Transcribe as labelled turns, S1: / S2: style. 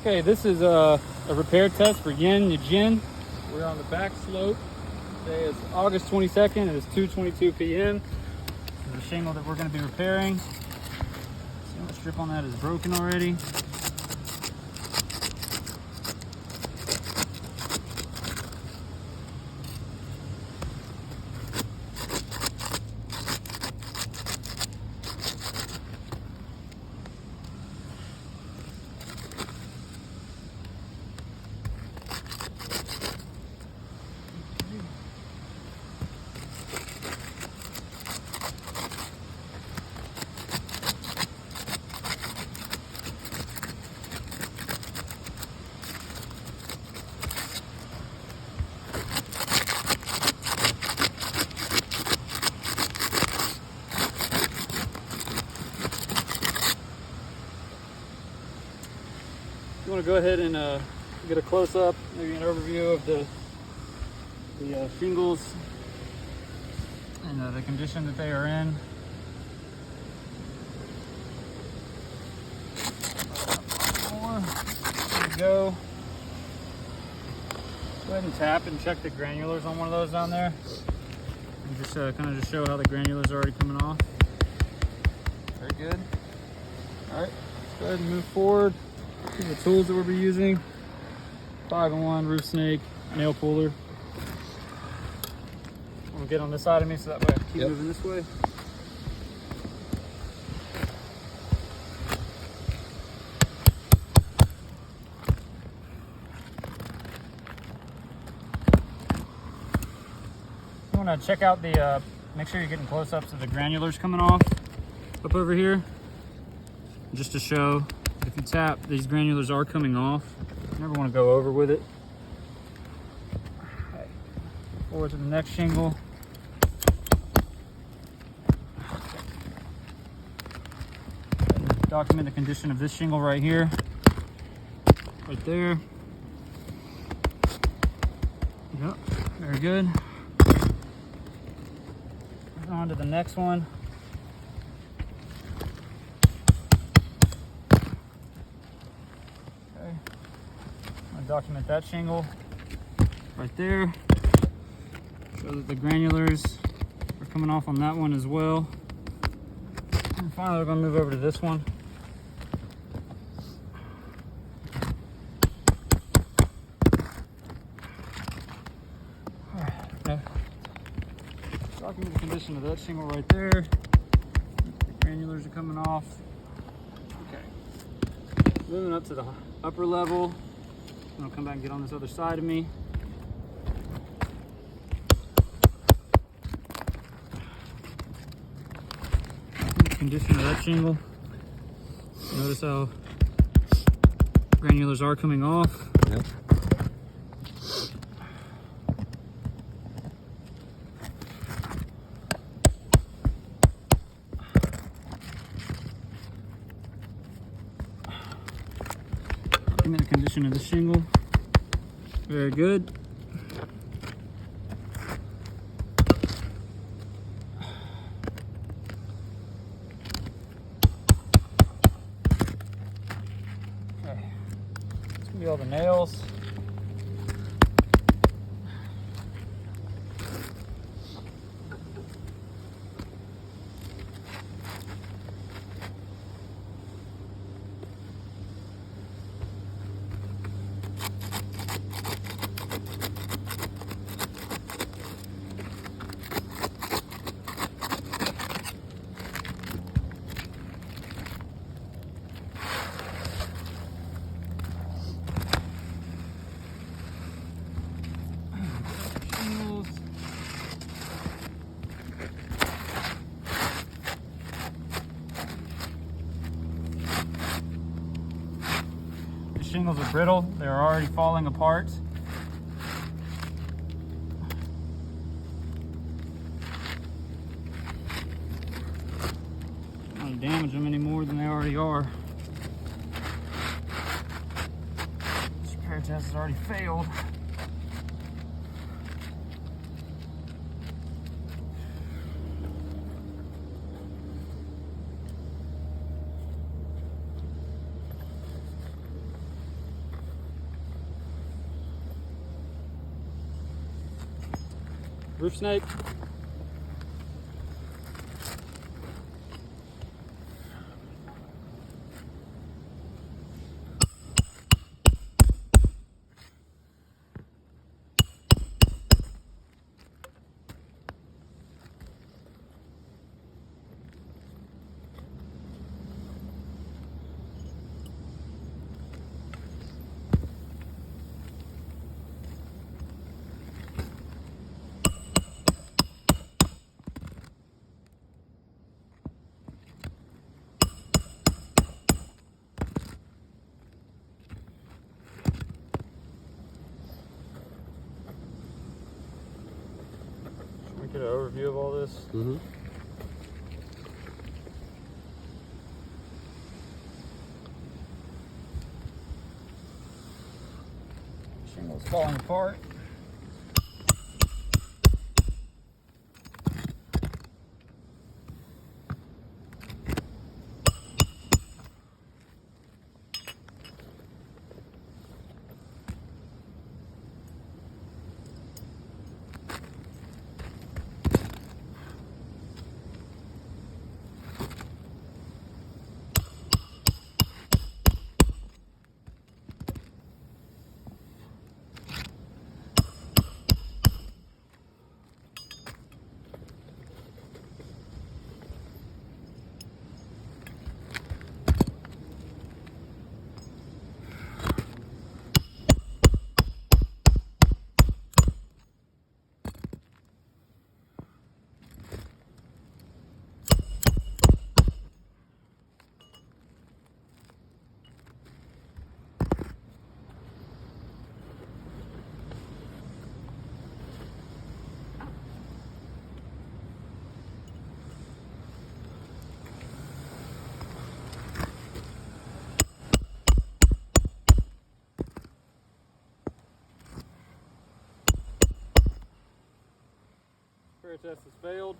S1: Okay, this is a repair test for Nguyen. We're on the back slope. Today is August 22nd. It is 2:22 p.m. This is a shingle that we're going to be repairing. See, the strip on that is broken already. You want to go ahead and get a close-up, maybe an overview of the shingles and the condition that they are in. There we go. Go ahead and tap and check the granulars on one of those down there. And just kind of show how the granulars are already coming off. Very good. All right, let's go ahead and move forward. These are the tools that we'll be using. 5-in-1 roof snake, nail puller. I'm gonna get on this side of me so that way I can keep moving this way. You wanna check out the, make sure you're getting close-ups of the granulars coming off up over here. Just to show, if you tap, these granulars are coming off. You never want to go over with it. Okay. Forward to the next shingle. Document the condition of this shingle right here. Right there. Yep, very good. On to the next one. Document that shingle right there. Show that the granulars are coming off on that one as well. And finally, we're going to move over to this one. All right. Okay. Document the condition of that shingle right there. The granulars are coming off. Okay. Moving up to the upper level. I'll come back and get on this other side of me. Condition of that shingle. Notice how granulars are coming off.
S2: Yep.
S1: The condition of the shingle. Very good. Okay. This can be all the nails. Shingles are brittle, they're already falling apart. Don't want to damage them any more than they already are. This repair test has already failed. Roof snake. Get an overview of all this.
S2: Mm-hmm.
S1: Shingles falling apart. Spare test has failed.